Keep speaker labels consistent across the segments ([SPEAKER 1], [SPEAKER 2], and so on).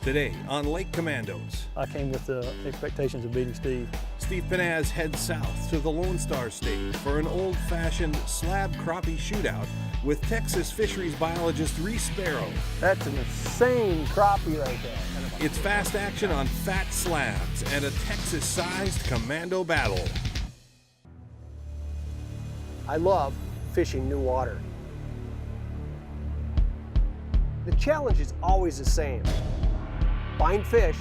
[SPEAKER 1] Today on Lake Commandos,
[SPEAKER 2] I came with the expectations of beating Steve.
[SPEAKER 1] Steve Panaz heads south to the Lone Star State for an old-fashioned slab crappie shootout with Texas fisheries biologist Reese Sparrow.
[SPEAKER 3] That's an insane crappie right there.
[SPEAKER 1] It's fast action on fat slabs and a Texas-sized commando battle.
[SPEAKER 3] I love fishing new water. The challenge is always the same. Find fish,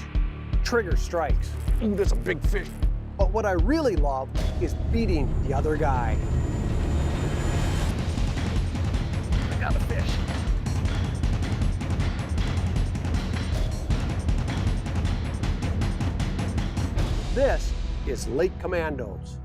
[SPEAKER 3] trigger strikes. Ooh, that's a big fish. But what I really love is beating the other guy. I got a fish. This is Lake Commandos.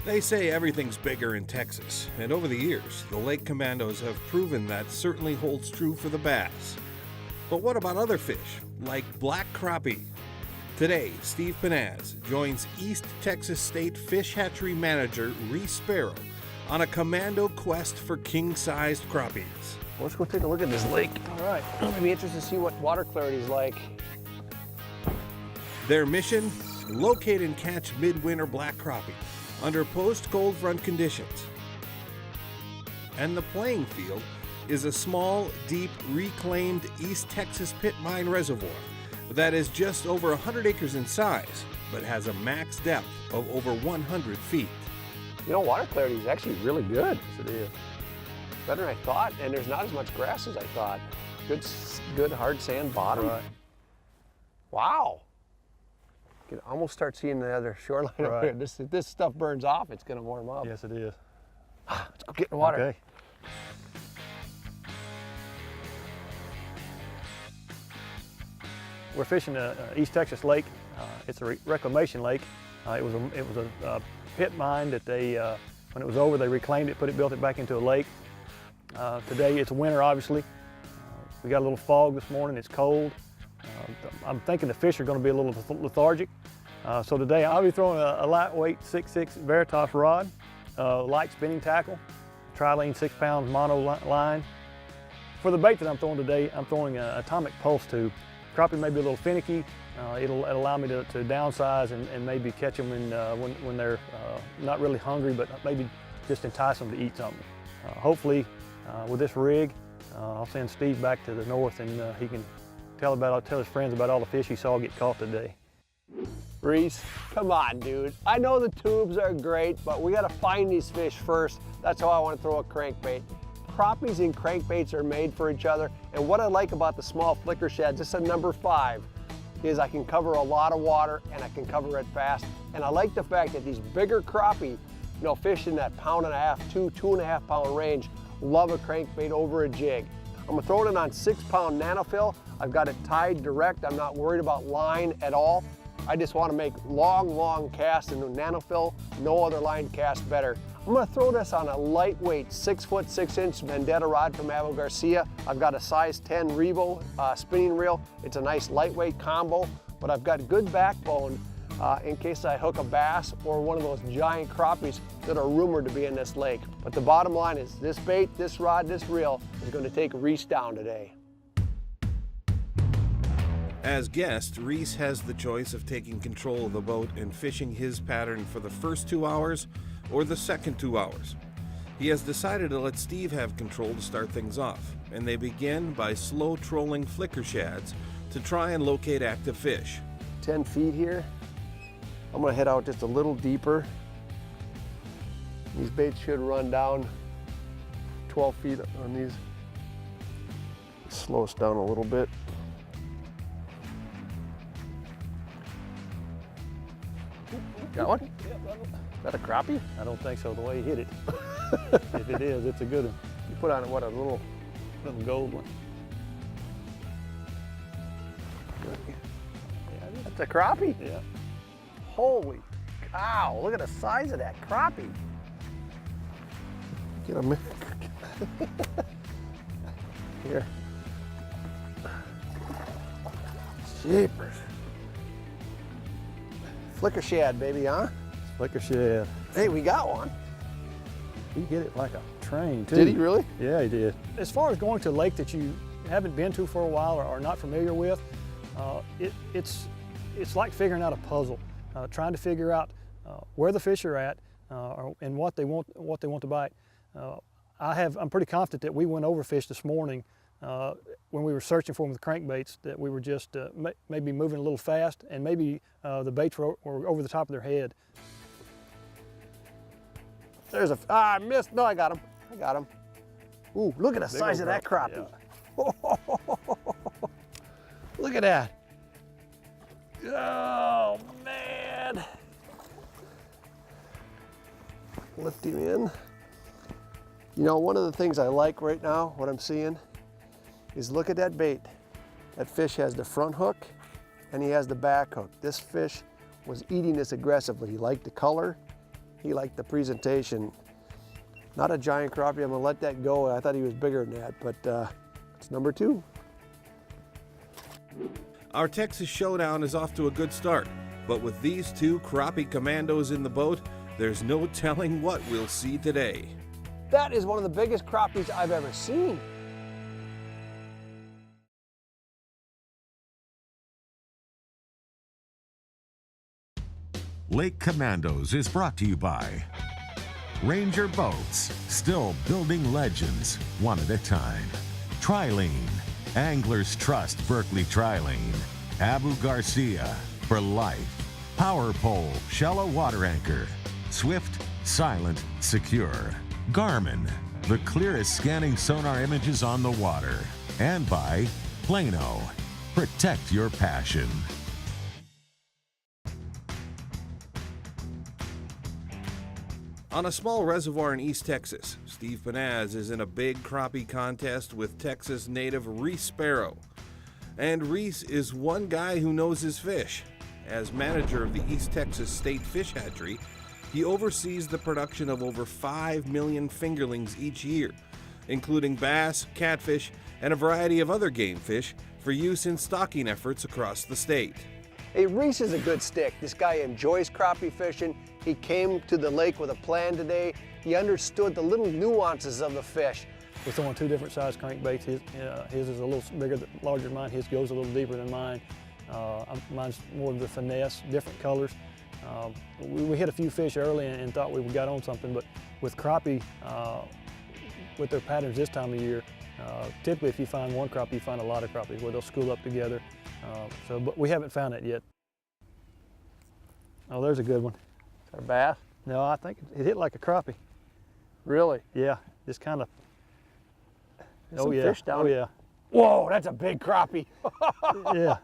[SPEAKER 1] They say everything's bigger in Texas, and over the years, the Lake Commandos have proven that certainly holds true for the bass. But what about other fish, like black crappie? Today, Steve Panaz joins East Texas State Fish Hatchery Manager Reese Sparrow on a commando quest for king-sized crappies.
[SPEAKER 3] Let's go take a look at this lake. All right, I'll be interested to see what water clarity is like.
[SPEAKER 1] Their mission? Locate and catch midwinter black crappie under post-cold front conditions. And the playing field is a small, deep, reclaimed East Texas pit mine reservoir that is just over 100 acres in size, but has a max depth of over 100 feet.
[SPEAKER 3] You know, water clarity is actually really good. Yes, it is. Better than I thought, and there's not as much grass as I thought. Good hard sand bottom.
[SPEAKER 2] Right.
[SPEAKER 3] Wow. You can almost start seeing the other shoreline up here. This stuff burns off, it's gonna warm up.
[SPEAKER 2] Yes, it is.
[SPEAKER 3] Let's go get in the water.
[SPEAKER 2] Okay. We're fishing East Texas Lake. It's a reclamation lake. It was a pit mine that they, when it was over, they reclaimed it, built it back into a lake. Today it's winter, obviously. We got a little fog this morning. It's cold. I'm thinking the fish are going to be a little lethargic. So today I'll be throwing a lightweight 6.6 Veritas rod, light spinning tackle, trilene 6-pound mono line. For the bait that I'm throwing today, I'm throwing an atomic pulse tube. Crappie may be a little finicky. It'll allow me to downsize and maybe catch them when they're not really hungry, but maybe just entice them to eat something. Hopefully, with this rig, I'll send Steve back to the north and he can tell his friends about all the fish he saw get caught today.
[SPEAKER 3] Reese, come on, dude. I know the tubes are great, but we gotta find these fish first. That's how I want to throw a crankbait. Crappies and crankbaits are made for each other, and what I like about the small flicker shad, this is a number 5, is I can cover a lot of water and I can cover it fast. And I like the fact that these bigger crappie, fish in that 1.5 pound, 2.5 pound range, love a crankbait over a jig. I'm gonna throw it in on 6-pound nanofill. I've got it tied direct. I'm not worried about line at all. I just want to make long casts in nanofill. No other line cast better. I'm gonna throw this on a lightweight 6-foot 6-inch Vendetta rod from Avo Garcia. I've got a size 10 Revo spinning reel. It's a nice lightweight combo, but I've got good backbone in case I hook a bass or one of those giant crappies that are rumored to be in this lake. But the bottom line is this bait, this rod, this reel is going to take Reese down today.
[SPEAKER 1] As guest, Reese has the choice of taking control of the boat and fishing his pattern for the first 2 hours or the second 2 hours. He has decided to let Steve have control to start things off, and they begin by slow trolling flicker shads to try and locate active fish.
[SPEAKER 3] 10 feet here. I'm gonna head out just a little deeper. These baits should run down 12 feet on these. Slow us down a little bit. Got one? Is that a crappie?
[SPEAKER 2] I don't think so, the way he hit it. If it is, it's a good one.
[SPEAKER 3] You put on what, a little
[SPEAKER 2] Gold one.
[SPEAKER 3] That's a crappie?
[SPEAKER 2] Yeah.
[SPEAKER 3] Holy cow, look at the size of that crappie. Get him. Here. Jeepers. Flicker shad, baby, huh?
[SPEAKER 2] Flicker shad.
[SPEAKER 3] Hey, we got one.
[SPEAKER 2] He hit it like a train too.
[SPEAKER 3] Did he really?
[SPEAKER 2] Yeah, he did. As far as going to a lake that you haven't been to for a while or are not familiar with, it's like figuring out a puzzle, trying to figure out where the fish are at and what they want to bite. I'm pretty confident that we went overfish this morning when we were searching for them with crankbaits, that we were just maybe moving a little fast, and maybe the baits were over the top of their head.
[SPEAKER 3] There's I missed. No, I got him. I got him. Ooh, look at the size of that crappie. Yeah. Look at that. Oh, man. Lift him in. You know, one of the things I like right now, what I'm seeing, is look at that bait. That fish has the front hook and he has the back hook. This fish was eating this aggressively. He liked the color, he liked the presentation. Not a giant crappie, I'm gonna let that go. I thought he was bigger than that, but it's number 2.
[SPEAKER 1] Our Texas showdown is off to a good start, but with these 2 crappie commandos in the boat, there's no telling what we'll see today.
[SPEAKER 3] That is one of the biggest crappies I've ever seen.
[SPEAKER 4] Lake Commandos is brought to you by Ranger Boats, still building legends one at a time. Trilene, Anglers Trust Berkeley Trilene. Abu Garcia, for life. Power Pole, shallow water anchor. Swift, silent, secure. Garmin, the clearest scanning sonar images on the water. And by Plano, protect your passion.
[SPEAKER 1] On a small reservoir in East Texas, Steve Panaz is in a big crappie contest with Texas native Reese Sparrow. And Reese is one guy who knows his fish. As manager of the East Texas State Fish Hatchery, he oversees the production of over 5 million fingerlings each year, including bass, catfish, and a variety of other game fish for use in stocking efforts across the state.
[SPEAKER 3] Hey, Reese is a good stick. This guy enjoys crappie fishing. He came to the lake with a plan today. He understood the little nuances of the fish.
[SPEAKER 2] We're throwing 2 different size crankbaits. His is a little bigger, larger than mine. His goes a little deeper than mine. Mine's more of the finesse, different colors. We hit a few fish early and thought we got on something, but with crappie, with their patterns this time of year, typically if you find one crappie, you find a lot of crappies where they'll school up together. But we haven't found that yet. Oh, there's a good one.
[SPEAKER 3] Is that a bass?
[SPEAKER 2] No, I think it hit like a crappie.
[SPEAKER 3] Really?
[SPEAKER 2] Yeah, just kind of.
[SPEAKER 3] There's some fish down.
[SPEAKER 2] Oh yeah.
[SPEAKER 3] Whoa, that's a big crappie.
[SPEAKER 2] Yeah.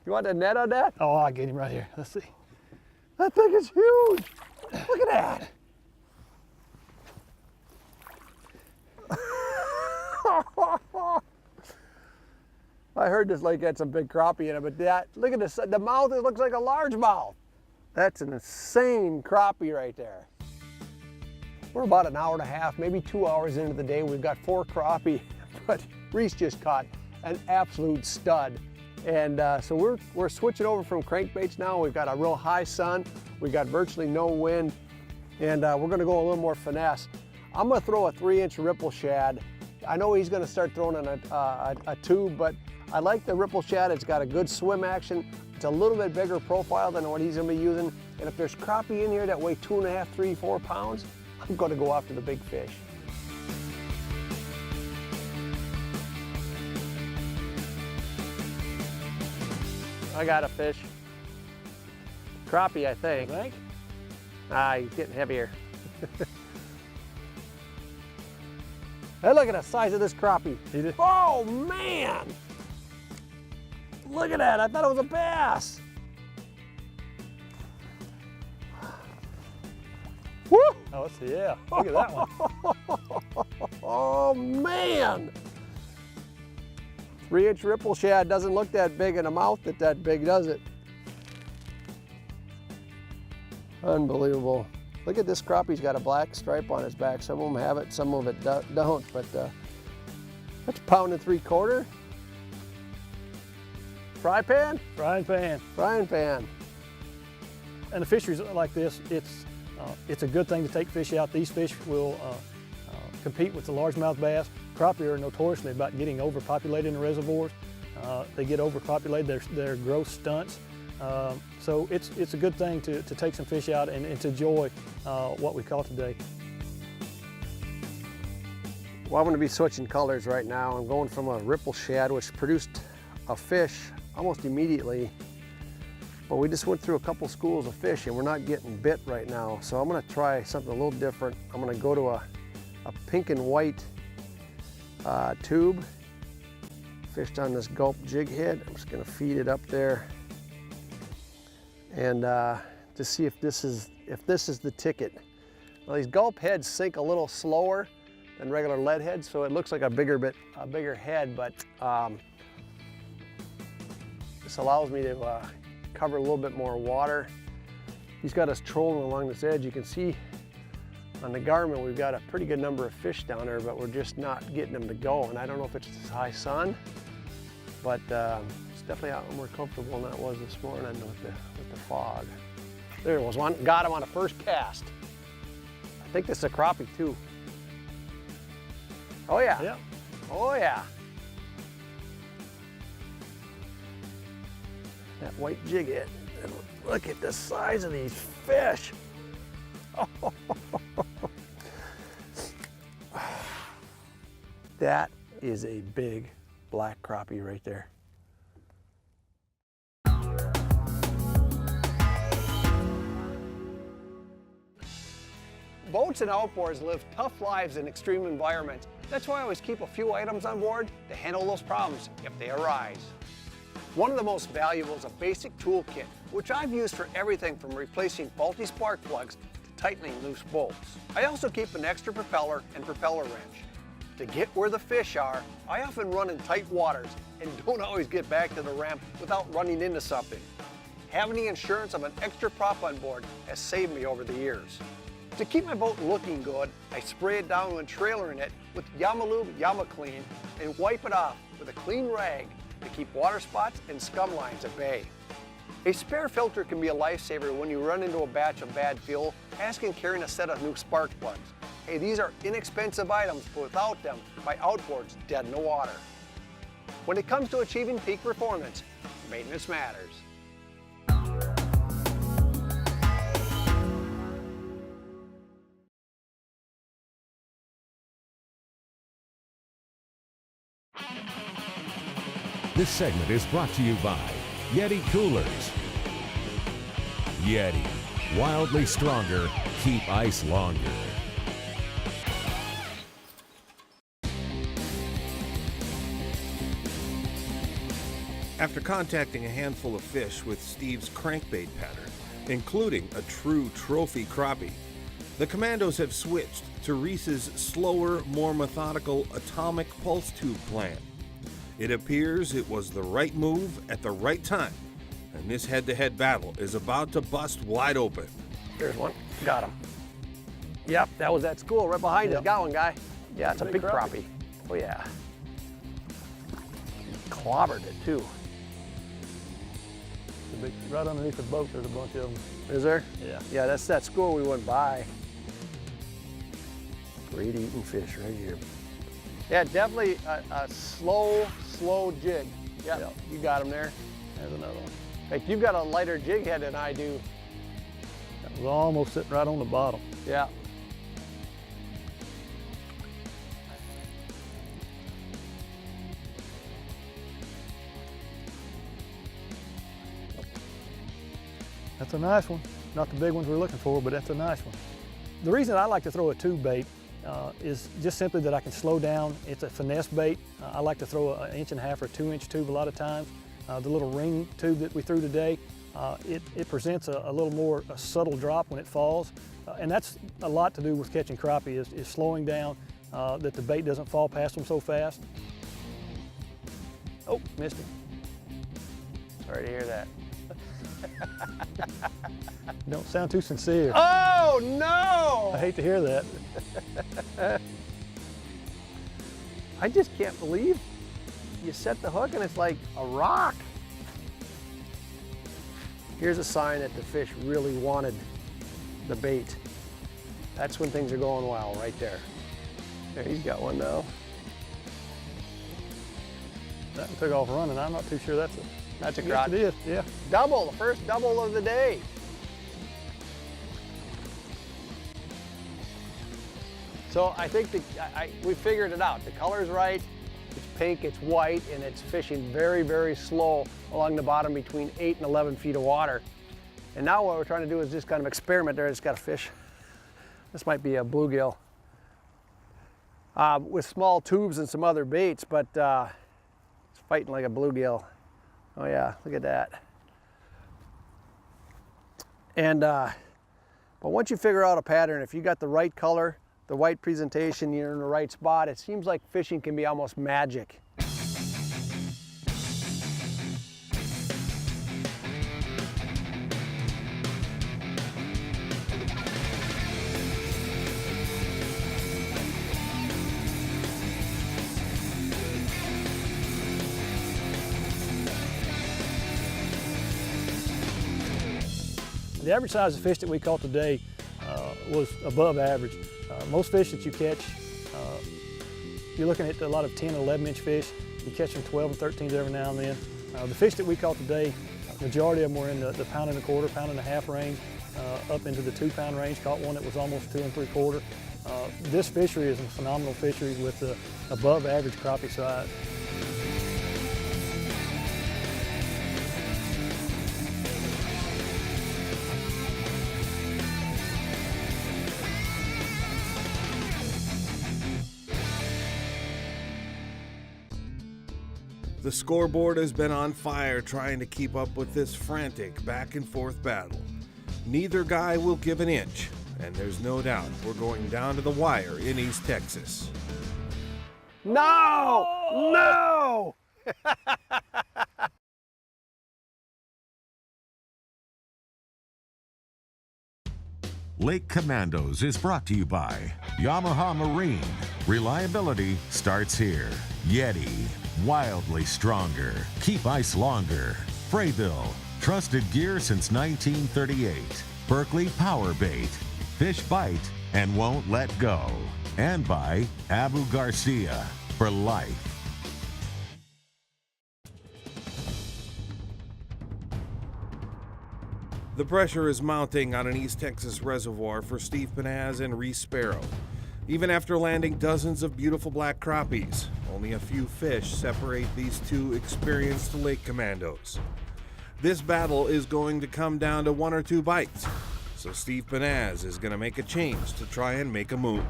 [SPEAKER 3] You want the net on that?
[SPEAKER 2] Oh, I get him right here. Let's see.
[SPEAKER 3] That thing is huge. Look at that. I heard this lake had some big crappie in it, but look at this, the mouth, it looks like a largemouth. That's an insane crappie right there. We're about an hour and a half, maybe 2 hours into the day. We've got 4 crappie, but Reese just caught an absolute stud. And so we're switching over from crankbaits now. We've got a real high sun. We've got virtually no wind. And we're gonna go a little more finesse. I'm gonna throw a 3-inch ripple shad. I know he's gonna start throwing on a tube, but I like the ripple shad. It's got a good swim action. It's a little bit bigger profile than what he's gonna be using. And if there's crappie in here that weigh 2.5, 3, 4 pounds, I'm gonna go after the big fish. I got a fish. Crappie, I think.
[SPEAKER 2] You think?
[SPEAKER 3] Ah, he's getting heavier. Hey, look at the size of this crappie. Oh, man! Look at that, I thought it was a bass. Woo!
[SPEAKER 2] Oh, yeah, look at that one.
[SPEAKER 3] Oh, man! 3-inch ripple shad doesn't look that big in a mouth that big, does it? Unbelievable. Look at this crappie's got a black stripe on his back. Some of them have it, some of it don't, but that's a 1.75 pounds. Fry pan?
[SPEAKER 2] Frying pan.
[SPEAKER 3] Frying pan.
[SPEAKER 2] And the fisheries like this, it's a good thing to take fish out. These fish will compete with the largemouth bass. Crappie are notoriously about getting overpopulated in the reservoirs. They get overpopulated, their growth stunts. So it's a good thing to take some fish out and to enjoy what we caught today.
[SPEAKER 3] Well, I'm going to be switching colors right now. I'm going from a ripple shad, which produced a fish almost immediately, but we just went through a couple schools of fish and we're not getting bit right now. So I'm going to try something a little different. I'm going to go to a pink and white tube, fished on this gulp jig head. I'm just going to feed it up there and to see if this is the ticket. Well, these gulp heads sink a little slower than regular lead heads, so it looks like a bigger head, but this allows me to cover a little bit more water. He's got us trolling along this edge. You can see on the Garmin we've got a pretty good number of fish down there, but we're just not getting them to go. And I don't know if it's this high sun, but it's definitely out more comfortable than it was this morning with the fog. There was one, got him on a first cast. I think this is a crappie too. Oh yeah.
[SPEAKER 2] Yeah.
[SPEAKER 3] Oh yeah. That white jig head. And look at the size of these fish. That is a big black crappie right there. Boats and outboards live tough lives in extreme environments. That's why I always keep a few items on board to handle those problems if they arise. One of the most valuable is a basic toolkit, which I've used for everything from replacing faulty spark plugs to tightening loose bolts. I also keep an extra propeller and propeller wrench. To get where the fish are, I often run in tight waters and don't always get back to the ramp without running into something. Having the insurance of an extra prop on board has saved me over the years. To keep my boat looking good, I spray it down when trailering it with Yamalube YamaClean and wipe it off with a clean rag to keep water spots and scum lines at bay. A spare filter can be a lifesaver when you run into a batch of bad fuel, asking carrying a set of new spark plugs. Hey, these are inexpensive items, but without them, my outboard's dead in the water. When it comes to achieving peak performance, maintenance matters.
[SPEAKER 4] This segment is brought to you by Yeti Coolers. Yeti, wildly stronger, keep ice longer.
[SPEAKER 1] After contacting a handful of fish with Steve's crankbait pattern, including a true trophy crappie, the Commandos have switched to Reese's slower, more methodical atomic pulse tube plan. It appears it was the right move at the right time, and this head-to-head battle is about to bust wide open.
[SPEAKER 3] There's one, got him. Yep, that was that school right behind us. Got one, guy. Yeah, it's a big crappie. Oh yeah. Clobbered it too.
[SPEAKER 2] Right underneath the boat, there's a bunch of them.
[SPEAKER 3] Is there?
[SPEAKER 2] Yeah.
[SPEAKER 3] Yeah, that's that school we went by. Great eating fish right here. Yeah, definitely a slow jig. Yep, you got him there.
[SPEAKER 2] There's another one.
[SPEAKER 3] Like you've got a lighter jig head than I do.
[SPEAKER 2] That was almost sitting right on the bottom.
[SPEAKER 3] Yeah.
[SPEAKER 2] That's a nice one. Not the big ones we're looking for, but that's a nice one. The reason I like to throw a tube bait is just simply that I can slow down. It's a finesse bait. I like to throw an 1.5 inch or 2 inch tube a lot of times. The little ring tube that we threw today, it presents a little more subtle drop when it falls. And that's a lot to do with catching crappie is slowing down, that the bait doesn't fall past them so fast. Oh, missed him.
[SPEAKER 3] Sorry to hear that.
[SPEAKER 2] Don't sound too sincere.
[SPEAKER 3] Oh no!
[SPEAKER 2] I hate to hear that.
[SPEAKER 3] I just can't believe you set the hook and it's like a rock. Here's a sign that the fish really wanted the bait. That's when things are going well, right there. There, he's got one now.
[SPEAKER 2] That one took off running. I'm not too sure that's a
[SPEAKER 3] That's a
[SPEAKER 2] yes,
[SPEAKER 3] crotch.
[SPEAKER 2] it is, yeah.
[SPEAKER 3] Double, the first double of the day. So I think we figured it out. The color's right, it's pink, it's white, and it's fishing very, very slow along the bottom between 8 and 11 feet of water. And now what we're trying to do is just kind of experiment there. It's got a fish. This might be a bluegill with small tubes and some other baits, but it's fighting like a bluegill. Oh yeah, look at that. And but once you figure out a pattern, if you got the right color, the right presentation, you're in the right spot, it seems like fishing can be almost magic.
[SPEAKER 2] The average size of fish that we caught today was above average. Most fish that you catch, you're looking at a lot of 10 and 11 inch fish. You catch them 12 and 13s every now and then. The fish that we caught today, majority of them were in the pound and a quarter, pound and a half range, up into the 2 pound range. Caught one that was almost 2 3/4. This fishery is a phenomenal fishery with above average crappie size.
[SPEAKER 1] The scoreboard has been on fire trying to keep up with this frantic back and forth battle. Neither guy will give an inch, and there's no doubt we're going down to the wire in East Texas.
[SPEAKER 3] No! No!
[SPEAKER 4] Lake Commandos is brought to you by Yamaha Marine. Reliability starts here. Yeti, wildly stronger. Keep ice longer. Frayville, trusted gear since 1938. Berkeley Power Bait. Fish bite and won't let go. And by Abu Garcia, for life.
[SPEAKER 1] The pressure is mounting on an East Texas reservoir for Steve Panaz and Reese Sparrow. Even after landing dozens of beautiful black crappies, only a few fish separate these two experienced lake commandos. This battle is going to come down to 1 or 2 bites, so Steve Panaz is going to make a change to try and make a move.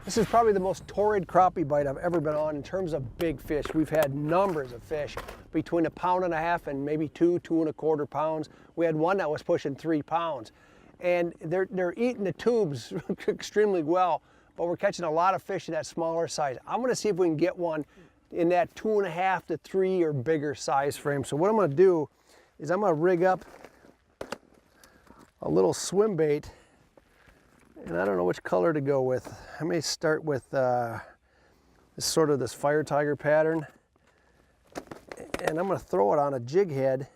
[SPEAKER 3] This is probably the most torrid crappie bite I've ever been on in terms of big fish. We've had numbers of fish between 1.5 pounds and maybe 2 1/4 pounds. We had one that was pushing 3 pounds. And they're eating the tubes extremely well, but we're catching a lot of fish in that smaller size. I'm gonna see if we can get one in that 2.5 to 3 or bigger size frame. So what I'm gonna do is I'm gonna rig up a little swim bait, and I don't know which color to go with. I may start with this fire tiger pattern, and I'm gonna throw it on a jig head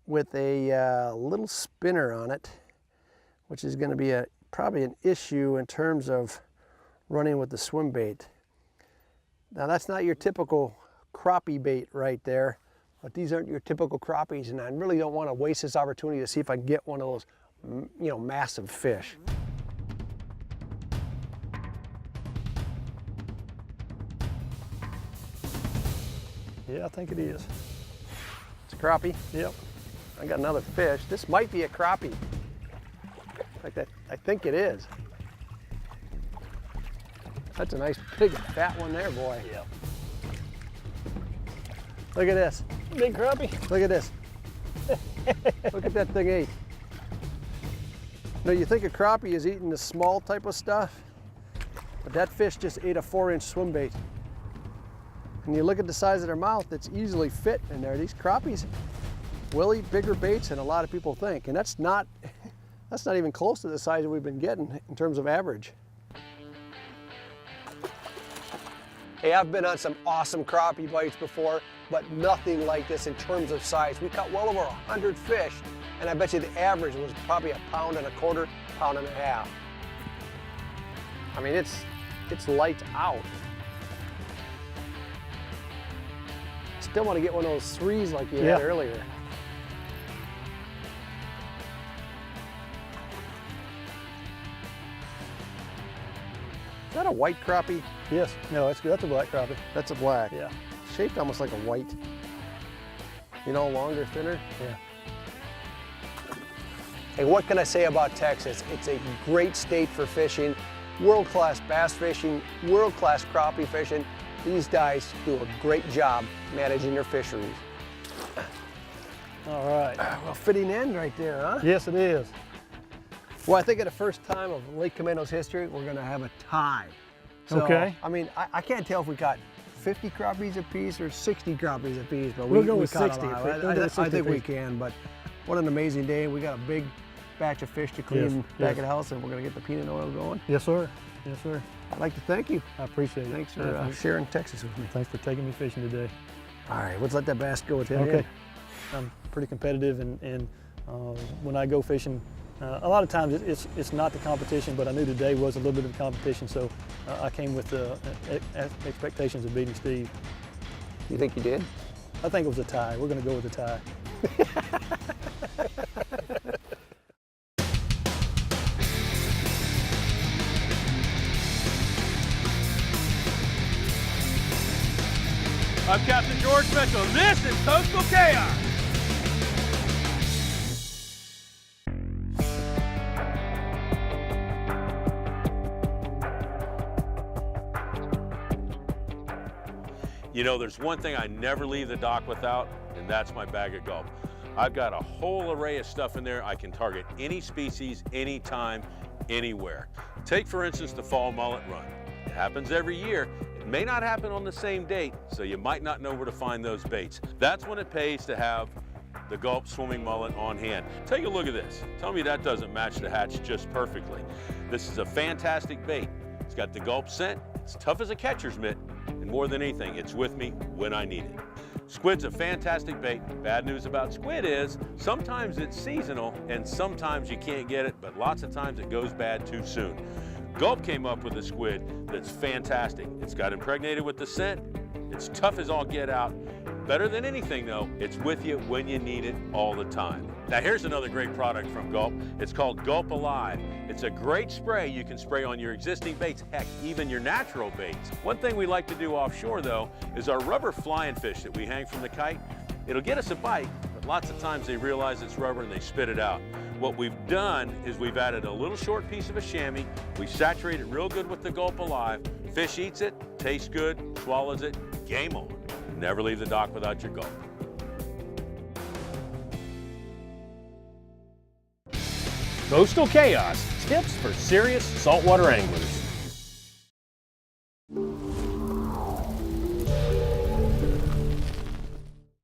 [SPEAKER 3] with a little spinner on it, which is gonna be probably an issue in terms of running with the swim bait. Now that's not your typical crappie bait right there, but these aren't your typical crappies, and I really don't wanna waste this opportunity to see if I can get one of those, massive fish.
[SPEAKER 2] Yeah, I think it is.
[SPEAKER 3] It's a crappie.
[SPEAKER 2] Yep.
[SPEAKER 3] I got another fish. This might be a crappie. Like that, I think it is. That's a nice big fat one there, boy.
[SPEAKER 2] Yep.
[SPEAKER 3] Look at this.
[SPEAKER 2] Big crappie.
[SPEAKER 3] Look at this. Look at that thing ate. Now you think a crappie is eating the small type of stuff, but that fish just ate a 4-inch swim bait. And you look at the size of their mouth, it's easily fit in there. These crappies will eat bigger baits than a lot of people think. And that's not even close to the size that we've been getting in terms of average. Hey, I've been on some awesome crappie bites before, but nothing like this in terms of size. We caught well over 100 fish, and I bet you the average was probably 1.25 pounds, 1.5 pounds. I mean, it's lights out. Still want to get one of those threes like you had earlier. Is that a white crappie?
[SPEAKER 2] Yes. No, that's a black crappie.
[SPEAKER 3] That's a black.
[SPEAKER 2] Yeah.
[SPEAKER 3] Shaped almost like a white. You know, longer, thinner.
[SPEAKER 2] Yeah.
[SPEAKER 3] Hey, what can I say about Texas? It's a great state for fishing, world-class bass fishing, world-class crappie fishing. These guys do a great job managing their fisheries.
[SPEAKER 2] All right.
[SPEAKER 3] Well, fitting end right there, huh?
[SPEAKER 2] Yes, it is.
[SPEAKER 3] Well, I think at the first time of Lake Commando's history, we're gonna have a tie. So,
[SPEAKER 2] Okay.
[SPEAKER 3] I mean, I can't tell if we got 50 crappies apiece or 60 crappies apiece, but
[SPEAKER 2] We'll go with
[SPEAKER 3] caught
[SPEAKER 2] 60.
[SPEAKER 3] a lot.
[SPEAKER 2] We'll go with 60
[SPEAKER 3] I think we
[SPEAKER 2] apiece.
[SPEAKER 3] can, but what an amazing day. We got a big batch of fish to clean back at the house, and we're gonna get the peanut oil going.
[SPEAKER 2] Yes, sir. Yes, sir.
[SPEAKER 3] I'd like to thank you.
[SPEAKER 2] I appreciate it.
[SPEAKER 3] Thanks for sharing Texas with me.
[SPEAKER 2] Thanks for taking me fishing today.
[SPEAKER 3] All right, let's let that bass go with him.
[SPEAKER 2] Okay. I'm pretty competitive, and when I go fishing, a lot of times it's not the competition, but I knew today was a little bit of competition, so I came with expectations of beating Steve.
[SPEAKER 3] You think you did?
[SPEAKER 2] I think it was a tie. We're going to go with a tie.
[SPEAKER 5] I'm Captain George Mitchell. This is Coastal Chaos. You know, there's one thing I never leave the dock without, and that's my bag of gulp. I've got a whole array of stuff in there. I can target any species, anytime, anywhere. Take, for instance, the fall mullet run. It happens every year. It may not happen on the same date, so you might not know where to find those baits. That's when it pays to have the Gulp swimming mullet on hand. Take a look at this. Tell me that doesn't match the hatch just perfectly. This is a fantastic bait. It's got the Gulp scent, it's tough as a catcher's mitt, and more than anything, it's with me when I need it. Squid's a fantastic bait. Bad news about squid is sometimes it's seasonal and sometimes you can't get it, but lots of times it goes bad too soon. Gulp came up with a squid that's fantastic. It's got impregnated with the scent. It's tough as all get out. Better than anything though, it's with you when you need it all the time. Now here's another great product from Gulp. It's called Gulp Alive. It's a great spray you can spray on your existing baits, heck, even your natural baits. One thing we like to do offshore though is our rubber flying fish that we hang from the kite. It'll get us a bite, but lots of times they realize it's rubber and they spit it out. What we've done is we've added a little short piece of a chamois. We saturate it real good with the Gulp Alive. Fish eats it, tastes good, swallows it, game on. Never leave the dock without your Gulp. Coastal Chaos, tips for serious saltwater anglers.